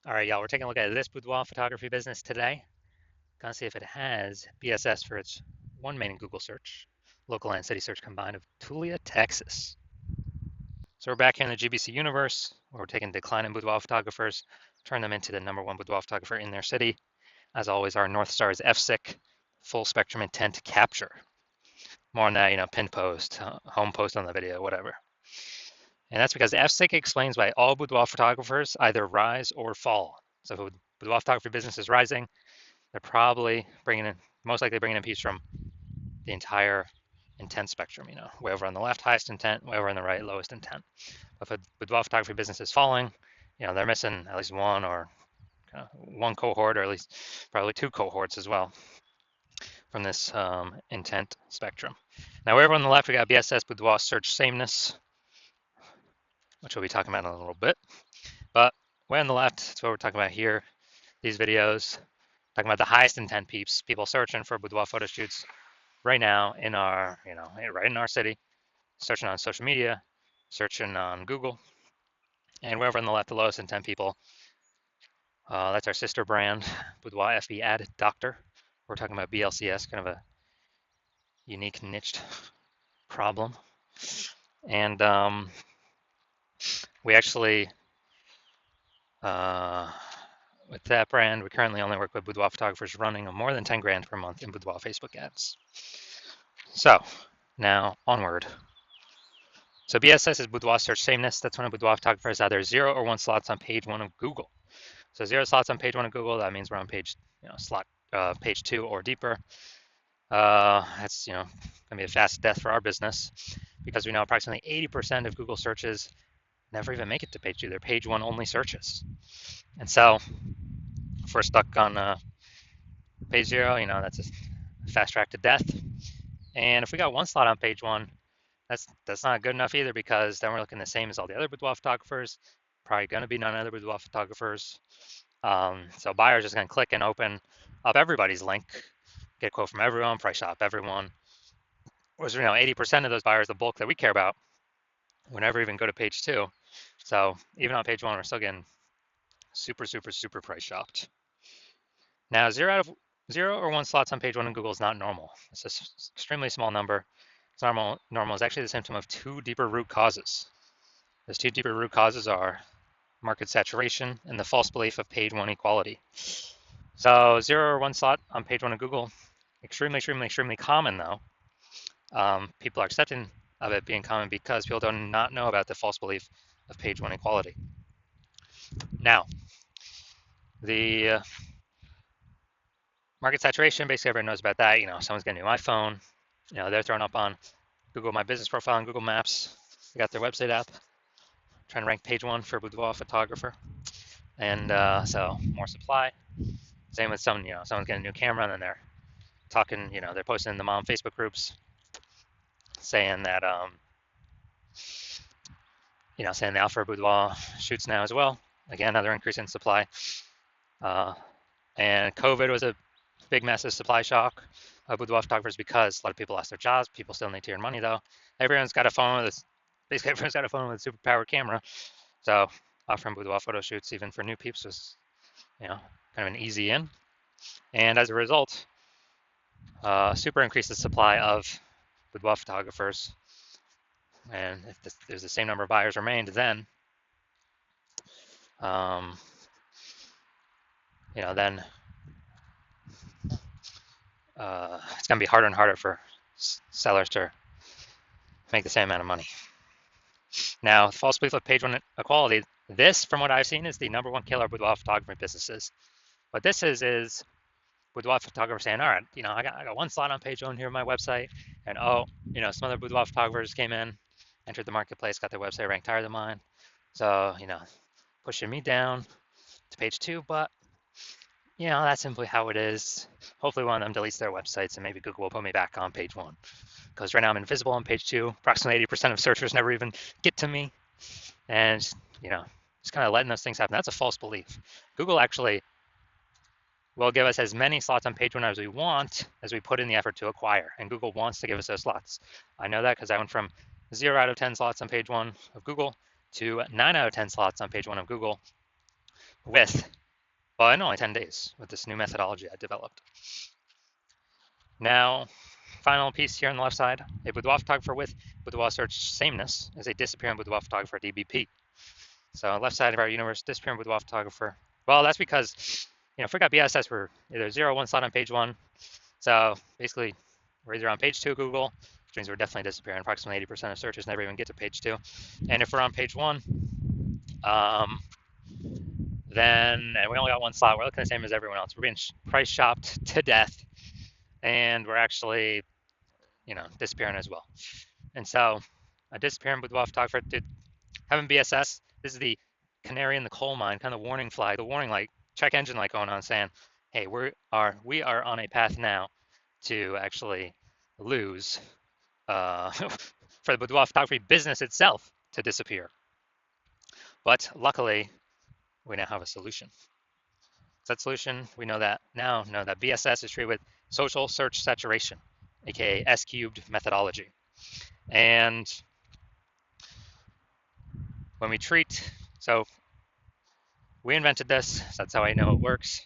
All right, y'all, we're taking a look at this boudoir photography business today. Gonna see if it has BSS for its one main Google search, local and city search combined of Tulia, Texas. So we're back here in the GBC universe where we're taking declining boudoir photographers, turn them into the #1 boudoir photographer in their city. As always, our North Star is FSIC, full spectrum intent capture. More on that, pin post, home post on the video, whatever. And that's because FSIC explains why all boudoir photographers either rise or fall. So if a boudoir photography business is rising, they're probably most likely bringing in piece from the entire intent spectrum, way over on the left, highest intent, way over on the right, lowest intent. But if a boudoir photography business is falling, they're missing at least one or one cohort, or at least probably two cohorts as well from this intent spectrum. Now, way over on the left, we got BSS Boudoir Search Sameness, which we'll be talking about in a little bit. But way on the left, that's what we're talking about here. These videos, talking about the highest intent peeps, people searching for boudoir photo shoots right now in our, right in our city, searching on social media, searching on Google. And way over on the left, the lowest intent people, that's our sister brand, Boudoir FB Ad Doctor. We're talking about BLCS, kind of a unique niched problem. And we actually, with that brand, we currently only work with boudoir photographers running more than 10 grand per month in boudoir Facebook ads. So now onward. So BSS is Boudoir Search Sameness. That's when a boudoir photographer has either 0 or 1 slots on page 1 of Google. So 0 slots on page 1 of Google, that means we're on page, page 2 or deeper. That's, gonna be a fast death for our business because we know approximately 80% of Google searches never even make it to page 2. They're page 1 only searches. And so if we're stuck on page 0, that's a fast track to death. And if we got 1 slot on page 1, that's not good enough either, because then we're looking the same as all the other boudoir photographers, probably going to be none other boudoir photographers. So buyers just going to click and open up everybody's link, get a quote from everyone, price shop everyone. Whereas 80% of those buyers, the bulk that we care about, would never even go to page 2. So even on page 1, we're still getting super, super, super price shopped. Now 0 or 1 slots on page 1 in Google is not normal. It's an extremely small number. It's normal is actually the symptom of 2 deeper root causes. Those 2 deeper root causes are market saturation and the false belief of page 1 equality. So 0 or 1 slot on page 1 of Google, extremely, extremely, extremely common though. People are accepting of it being common because people do not know about the false belief of page 1 equality. Now, the market saturation, basically everyone knows about that. Someone's getting a new iPhone, they're throwing up on Google My Business profile and Google Maps. They got their website app, trying to rank page 1 for boudoir photographer. And so more supply. Same with someone's getting a new camera, and then they're talking, they're posting in the mom Facebook groups saying that, saying they offer boudoir shoots now as well. Again, another increase in supply. And COVID was a big, massive supply shock of boudoir photographers because a lot of people lost their jobs. People still need to earn money though. Everyone's got a phone with basically everyone's got a phone with a super powered camera. So offering boudoir photo shoots even for new peeps was, kind of an easy in. And as a result, super increased the supply of boudoir photographers. And if there's the same number of buyers remained, then then it's going to be harder and harder for sellers to make the same amount of money. Now, false belief of page 1 equality, this, from what I've seen, is the #1 killer of boudoir photography businesses. What this is boudoir photographers saying, all right, I got 1 slot on page 1 here on my website, and some other boudoir photographers came in, entered the marketplace, got their website ranked higher than mine. So, pushing me down to page 2, but that's simply how it is. Hopefully one of them deletes their websites and maybe Google will put me back on page 1. Because right now I'm invisible on page 2. Approximately 80% of searchers never even get to me. And, just kind of letting those things happen. That's a false belief. Google actually will give us as many slots on page 1 as we want, as we put in the effort to acquire. And Google wants to give us those slots. I know that because I went from 0 out of 10 slots on page 1 of Google to 9 out of 10 slots on page 1 of Google with Well, in only 10 days with this new methodology I developed. Now, final piece here on the left side, a boudoir photographer with boudoir search sameness is a disappearing boudoir photographer, DBP. So left side of our universe, disappearing boudoir photographer. Well, that's because, if we got BSS, we're either 0 or 1 slot on page 1. So basically, we're either on page 2 of Google, which means we're definitely disappearing. Approximately 80% of searches never even get to page 2. And if we're on page 1, then and we only got 1 slot, we're looking the same as everyone else. We're being price shopped to death, and we're actually, disappearing as well. And so, a disappearing boudoir photographer, having BSS, this is the canary in the coal mine, kind of warning flag, the warning light, check engine light going on, saying, hey, we are on a path now to actually lose for the boudoir photography business itself to disappear. But luckily, we now have a solution. So that solution, we know that BSS is treated with social search saturation, aka S cubed methodology. And when we treat, so we invented this, so that's how I know it works.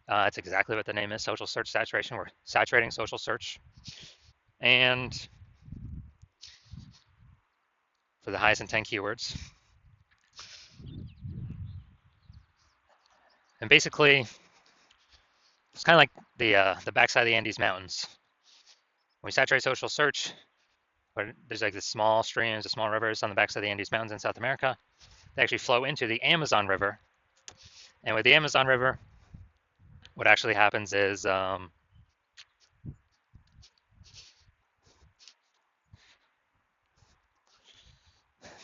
It's exactly what the name is, social search saturation. We're saturating social search. And for the highest intent keywords. And basically, it's kind of like the backside of the Andes Mountains. When we saturate social search, where there's like the small streams, the small rivers on the backside of the Andes Mountains in South America, they actually flow into the Amazon River. And with the Amazon River, what actually happens is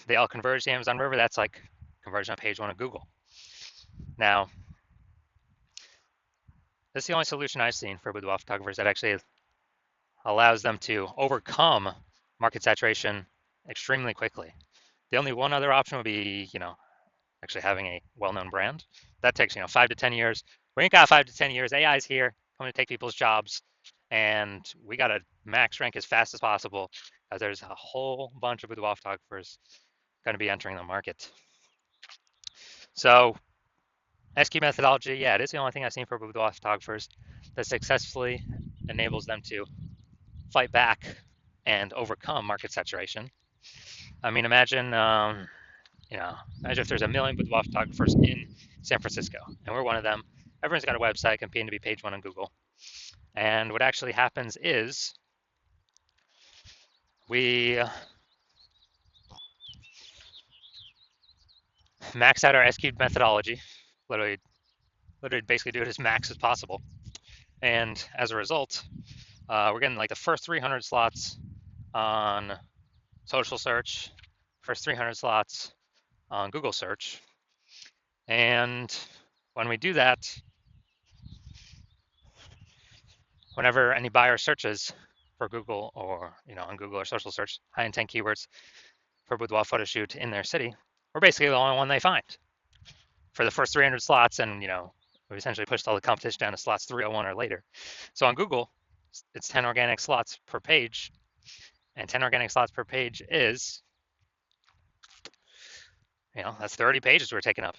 they all converge to the Amazon River. That's like conversion on page 1 of Google. Now, this is the only solution I've seen for boudoir photographers that actually allows them to overcome market saturation extremely quickly. The only one other option would be, actually having a well-known brand. That takes, 5 to 10 years. We ain't got 5 to 10 years. AI's here, coming to take people's jobs, and we got to max rank as fast as possible, as there's a whole bunch of boudoir photographers going to be entering the market. So, SQ methodology, yeah, it is the only thing I've seen for boudoir photographers that successfully enables them to fight back and overcome market saturation. I mean, imagine if there's a million boudoir photographers in San Francisco, and we're one of them. Everyone's got a website competing to be page 1 on Google. And what actually happens is we max out our S-cubed methodology, literally basically do it as max as possible. And as a result, we're getting like the first 300 slots on social search, first 300 slots on Google search. And when we do that, whenever any buyer searches for Google or, on Google or social search, high intent keywords for boudoir photo shoot in their city, we're basically the only one they find for the first 300 slots. And, we essentially pushed all the competition down to slots 301 or later. So on Google, it's 10 organic slots per page, and 10 organic slots per page is, that's 30 pages we're taking up.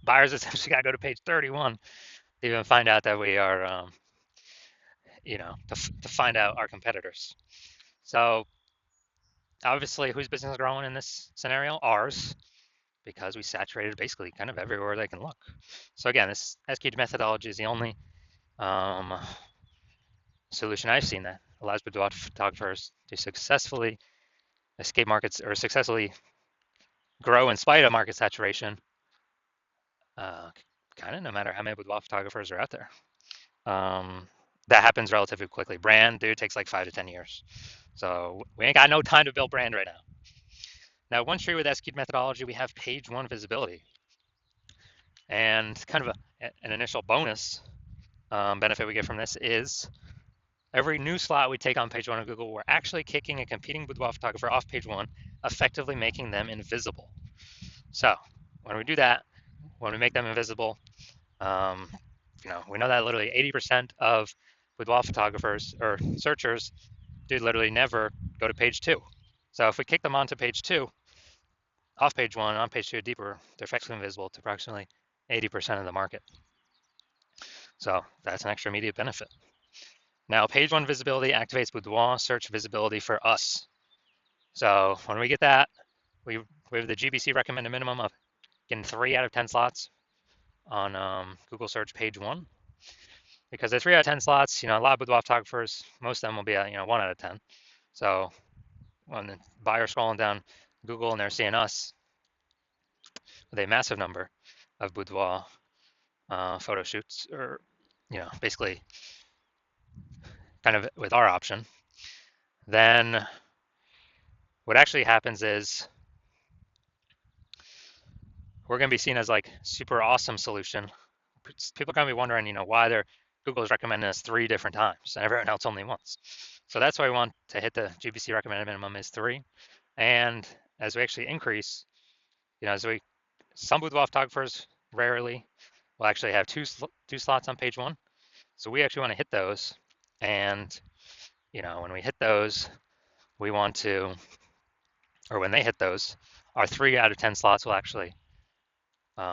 Buyers essentially got to go to page 31 to even find out that we are, to find out our competitors. So obviously, whose business is growing in this scenario? Ours, because we saturated basically kind of everywhere they can look. So again, this SQD methodology is the only solution I've seen that allows boudoir photographers to successfully escape markets or successfully grow in spite of market saturation, kind of no matter how many boudoir photographers are out there. That happens relatively quickly. Brand, dude, takes like 5 to 10 years. So we ain't got no time to build brand right now. Now, once you're with SQD methodology, we have page 1 visibility. And kind of an initial bonus benefit we get from this is every new slot we take on page 1 of Google, we're actually kicking a competing boudoir photographer off page 1, effectively making them invisible. So when we do that, when we make them invisible, we know that literally 80% of boudoir photographers or searchers do literally never go to page 2. So if we kick them onto page 2, off page 1, on page 2 deeper, they're effectively invisible to approximately 80% of 80% of the market. So that's an extra immediate benefit. Now, page one visibility activates Boudoir search visibility for us. So when we get that, we have the GBC recommended minimum of getting 3 out of 10 slots on Google search page one. Because the 3 out of 10 slots, a lot of boudoir photographers, most of them will be at 1 out of 10. So when the buyer's scrolling down Google and they're seeing us with a massive number of boudoir photo shoots, or basically kind of with our option, then what actually happens is we're going to be seen as like super awesome solution. People are going to be wondering, why Google is recommending us 3 different times and everyone else only once. So that's why we want to hit the GBC recommended minimum is 3. And as we actually increase, some boudoir photographers rarely will actually have two slots on page one. So we actually want to hit those. And, when we hit those, we want to, or when they hit those, our 3 out of 10 slots will actually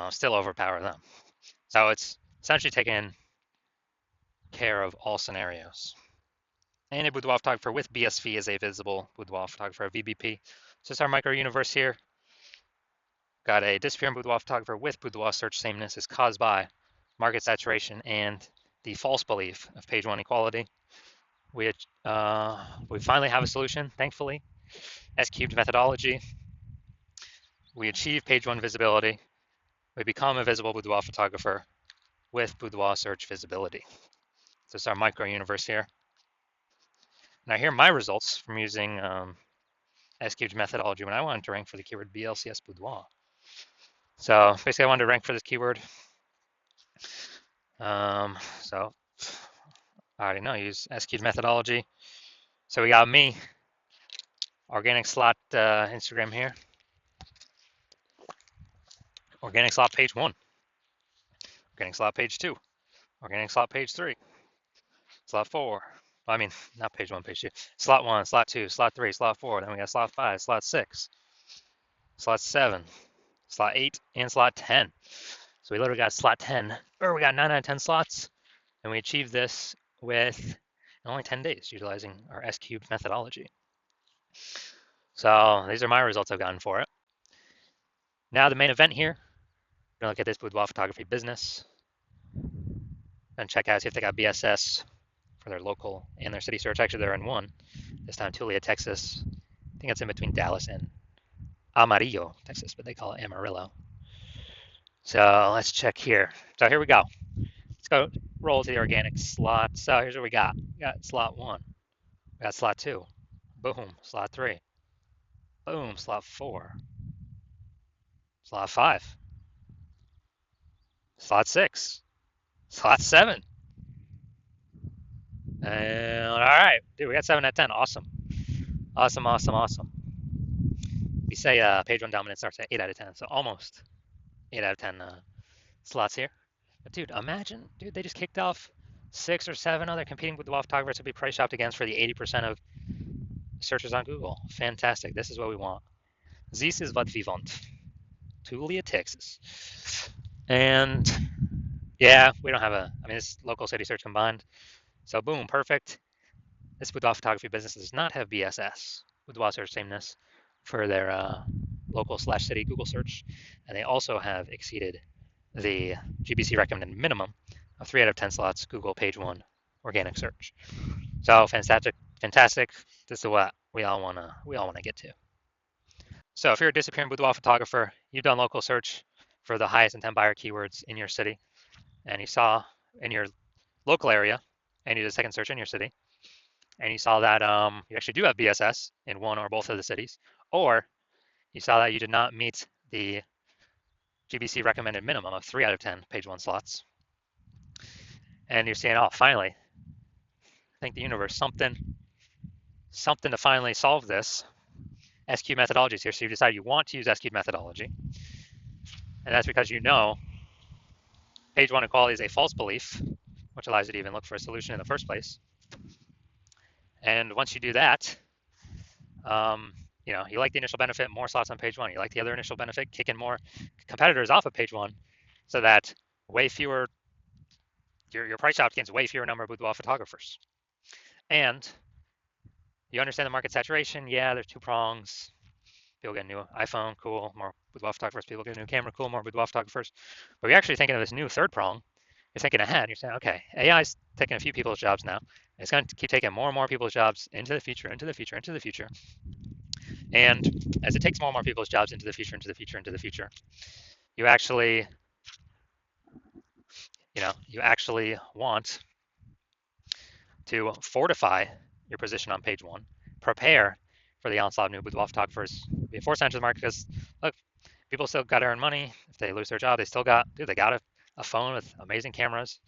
still overpower them. So it's essentially taking care of all scenarios. And a boudoir photographer with BSV is a visible boudoir photographer, VBP. So it's our micro universe here. Got a disappearing boudoir photographer with boudoir search sameness is caused by market saturation and the false belief of page one equality. We finally have a solution, thankfully. S-cubed methodology. We achieve page one visibility. We become a visible boudoir photographer with boudoir search visibility. So it's our micro universe here. Now here are my results from using S-cubed methodology when I wanted to rank for the keyword BLCS boudoir. So basically I wanted to rank for this keyword. So I already know, use S-cubed methodology. So we got me, organic slot Instagram here. Organic slot page 1. Organic slot page 2. Organic slot page 3. Slot 4. I mean, not page 1, page 2. Slot 1, slot 2, slot 3, slot 4. Then we got slot 5, slot 6, slot 7, slot 8, and slot 10. So we literally got slot 10, or we got 9 out of 10 slots, and we achieved this with only 10 days utilizing our S-cubed methodology. So these are my results I've gotten for it. Now the main event here, we're gonna look at this boudoir photography business and check out, see if they got BSS for their local and their city search. Actually, they're in one. This time, Tulia, Texas. I think it's in between Dallas and Amarillo, Texas, but they call it Amarillo. So let's check here. So here we go. Let's go roll to the organic slot. So here's what we got. We got slot 1. We got slot 2. Boom. Slot 3. Boom. Slot 4. Slot 5. Slot 6. Slot 7. And all right, dude, we got 7 out of 10. Awesome. Awesome, awesome, awesome. We say page 1 dominance starts at 8 out of 10, so almost 8 out of 10 slots here. But dude, imagine, dude, they just kicked off 6 or 7 other competing boudoir photographers to be price shopped against for the 80% of searches on Google. Fantastic. This is what we want. This is what we want. Tulia, Texas. And yeah, we don't have this local city search combined. So boom, perfect. This boudoir photography business does not have BSS, boudoir search sameness, for their local/city Google search, and they also have exceeded the GBC recommended minimum of 3 out of 10 slots Google page 1 organic search. So fantastic, fantastic. This is what we all wanna get to. So if you're a disappearing boudoir photographer, you've done local search for the highest intent buyer keywords in your city, and you saw in your local area, and you did a second search in your city, and you saw that you actually do have BSS in one or both of the cities, or you saw that you did not meet the GBC recommended minimum of 3 out of 10 page 1 slots, and you're saying, oh, finally, thank the universe, something to finally solve this. S-cubed methodology is here, so you decide you want to use S-cubed methodology, and that's because page 1 equality is a false belief, which allows you to even look for a solution in the first place. And once you do that, you like the initial benefit, more slots on page 1. You like the other initial benefit, kicking more competitors off of page 1. so that way fewer your price shop gains way fewer number of boudoir photographers. And you understand the market saturation. Yeah, there's two prongs. People get a new iPhone, cool, more boudoir photographers. People get a new camera, cool, more boudoir photographers. But you're actually thinking of this new third prong. You're thinking ahead. You're saying, okay, AI's taking a few people's jobs now. It's going to keep taking more and more people's jobs into the future, into the future, into the future. And as it takes more and more people's jobs into the future, into the future, into the future, you actually, you actually want to fortify your position on page one, prepare for the onslaught of new boudoir photographers, be a force enter the market because look, people still got to earn money. If they lose their job, they still got, they got a phone with amazing cameras.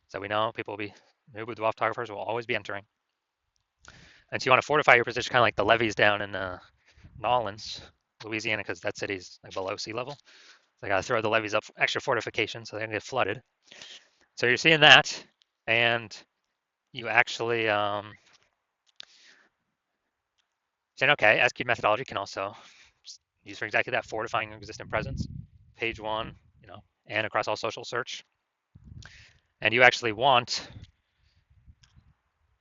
So we know people will be, new boudoir photographers will always be entering. And so you want to fortify your position, kind of like the levees down in Nolens, Louisiana, because that city's like below sea level. So I got to throw the levees up, extra fortification, so they don't get flooded. So you're seeing that, and you actually saying, okay, SQ methodology can also use for exactly that, fortifying your existing presence, page one, and across all social search. And you actually want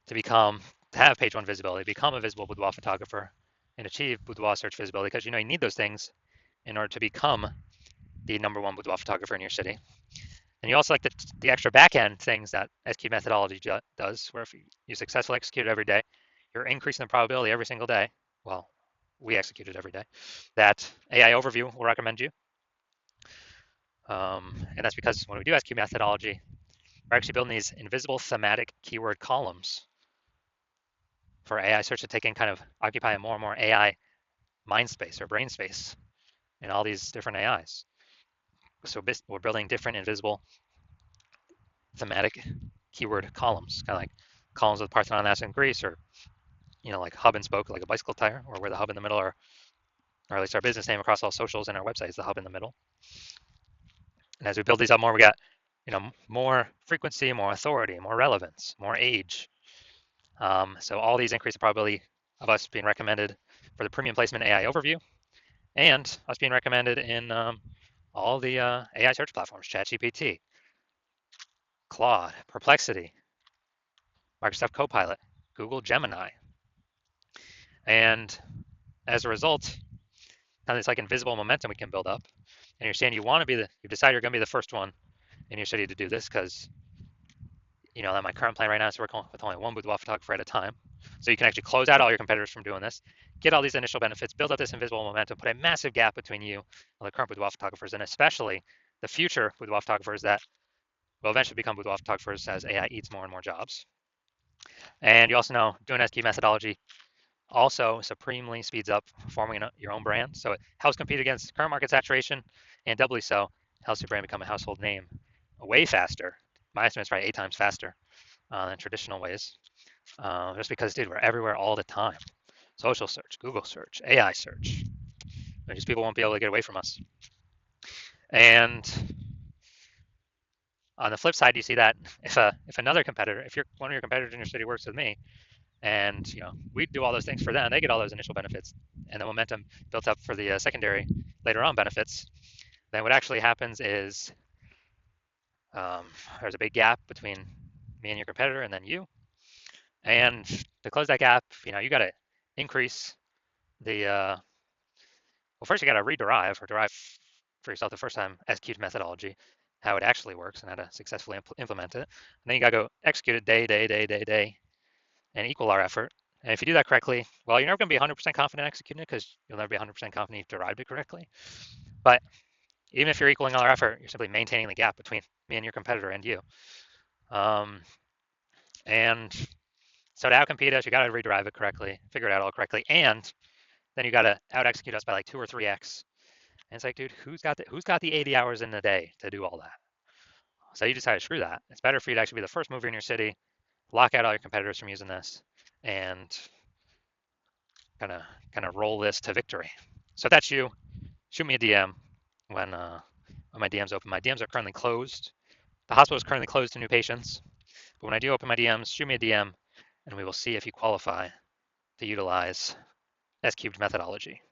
to have page one visibility, become a visible boudoir photographer, and achieve boudoir search visibility because you need those things in order to become the number one boudoir photographer in your city. And you also like the extra back-end things that SQ methodology does, where if you successfully execute it every day, you're increasing the probability every single day. Well, we execute it every day. That AI overview will recommend you. And that's because when we do SQ methodology, we're actually building these invisible thematic keyword columns for AI search to take in, kind of occupy more and more AI mind space or brain space in all these different AIs. So we're building different invisible thematic keyword columns, kind of like columns with Parthenon, Athens, and Greece, or like hub and spoke, like a bicycle tire, or where the hub in the middle are, or at least our business name across all socials and our website is the hub in the middle. And as we build these up more, we got more frequency, more authority, more relevance, more age. So all these increase the probability of us being recommended for the premium placement AI overview, and us being recommended in all the AI search platforms, ChatGPT, Claude, Perplexity, Microsoft Copilot, Google Gemini. And as a result, kind of this like invisible momentum we can build up. And you're saying you decide you're going to be the first one in your city to do this because, that my current plan right now is to work with only one boudoir photographer at a time. So you can actually close out all your competitors from doing this, get all these initial benefits, build up this invisible momentum, put a massive gap between you and the current boudoir photographers, and especially the future boudoir photographers that will eventually become boudoir photographers as AI eats more and more jobs. And you also know doing SQ methodology also supremely speeds up forming your own brand. So it helps compete against current market saturation, and doubly so, helps your brand become a household name way faster. My estimate is probably 8 times faster than traditional ways. Just because, dude, we're everywhere all the time. Social search, Google search, AI search. Just people won't be able to get away from us. And on the flip side, you see that if another competitor, if one of your competitors in your city works with me, and we do all those things for them, they get all those initial benefits, and the momentum built up for the secondary later on benefits, then what actually happens is there's a big gap between me and your competitor and then you. And to close that gap, you got to increase the well, first you got to rederive or derive for yourself the first time execute methodology, how it actually works and how to successfully implement it. And then you got to go execute it day, and equal our effort. And if you do that correctly, well, you're never going to be 100% confident executing it because you'll never be 100% confident you've derived it correctly. But even if you're equaling all our effort, you're simply maintaining the gap between me and your competitor and you. And so to outcompete us, you got to rederive it correctly, figure it out all correctly, and then you got to out execute us by like 2 or 3x. And it's like, dude, who's got the 80 hours in the day to do all that? So you decide to screw that. It's better for you to actually be the first mover in your city, lock out all your competitors from using this, and kind of roll this to victory. So if that's you, shoot me a DM when my DMs open. My DMs are currently closed. The hospital is currently closed to new patients. But when I do open my DMs, shoot me a DM, and we will see if you qualify to utilize S-cubed methodology.